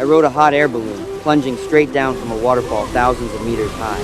I rode a hot air balloon, plunging straight down from a waterfall thousands of meters high.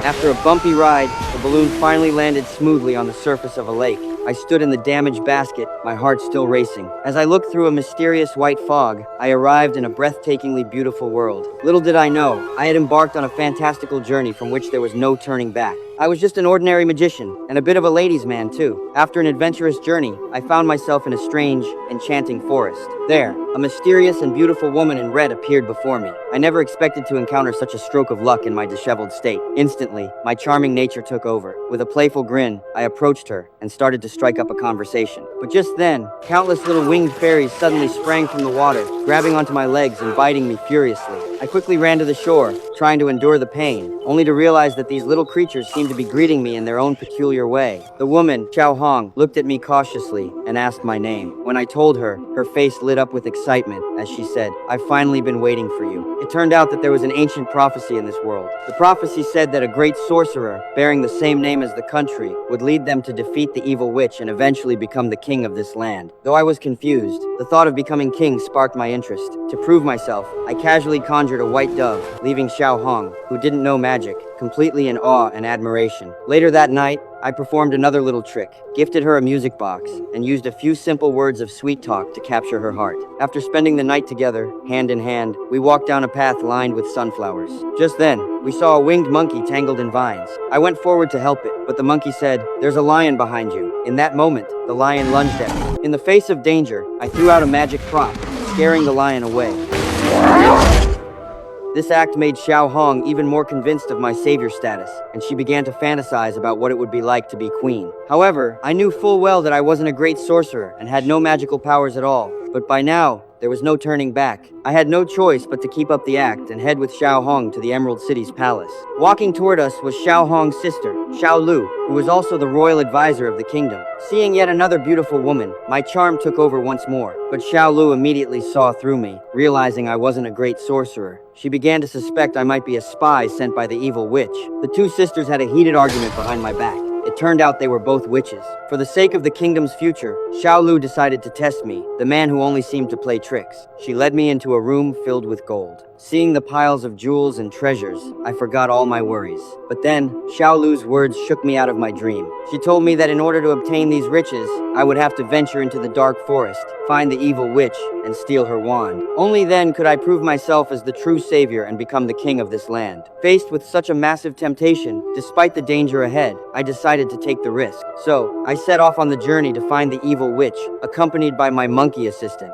After a bumpy ride, the balloon finally landed smoothly on the surface of a lake. I stood in the damaged basket, my heart still racing. As I looked through a mysterious white fog, I arrived in a breathtakingly beautiful world. Little did I know, I had embarked on a fantastical journey from which there was no turning back. I was just an ordinary magician, and a bit of a ladies' man too. After an adventurous journey, I found myself in a strange, enchanting forest. There, a mysterious and beautiful woman in red appeared before me. I never expected to encounter such a stroke of luck in my disheveled state. Instantly, my charming nature took over. With a playful grin, I approached her and started to strike up a conversation. But just then, countless little winged fairies suddenly sprang from the water, grabbing onto my legs and biting me furiously. I quickly ran to the shore, trying to endure the pain, only to realize that these little creatures seemed to be greeting me in their own peculiar way. The woman, Xiao Hong, looked at me cautiously and asked my name. When I told her, her face lit up with excitement as she said, "I've finally been waiting for you." It turned out that there was an ancient prophecy in this world. The prophecy said that a great sorcerer, bearing the same name as the country, would lead them to defeat the evil witch and eventually become the king of this land. Though I was confused, the thought of becoming king sparked my interest. To prove myself, I casually conjured a white dove, leaving Xiao Hong, who didn't know magic, completely in awe and admiration. Later that night, I performed another little trick, gifted her a music box, and used a few simple words of sweet talk to capture her heart. After spending the night together, hand in hand, we walked down a path lined with sunflowers. Just then, we saw a winged monkey tangled in vines. I went forward to help it, but the monkey said, "There's a lion behind you." In that moment, the lion lunged at me. In the face of danger, I threw out a magic prop, scaring the lion away. This act made Xiao Hong even more convinced of my savior status, and she began to fantasize about what it would be like to be queen. However, I knew full well that I wasn't a great sorcerer and had no magical powers at all, but by now, there was no turning back. I had no choice but to keep up the act and head with Xiao Hong to the Emerald City's palace. Walking toward us was Xiao Hong's sister, Xiao Lu, who was also the royal advisor of the kingdom. Seeing yet another beautiful woman, my charm took over once more, but Xiao Lu immediately saw through me, realizing I wasn't a great sorcerer. She began to suspect I might be a spy sent by the evil witch. The two sisters had a heated argument behind my back. It turned out they were both witches. For the sake of the kingdom's future, Xiao Lu decided to test me, the man who only seemed to play tricks. She led me into a room filled with gold. Seeing the piles of jewels and treasures, I forgot all my worries. But then, Xiao Lu's words shook me out of my dream. She told me that in order to obtain these riches, I would have to venture into the dark forest, find the evil witch, and steal her wand. Only then could I prove myself as the true savior and become the king of this land. Faced with such a massive temptation, despite the danger ahead, I decided to take the risk. So, I set off on the journey to find the evil witch, accompanied by my monkey assistant.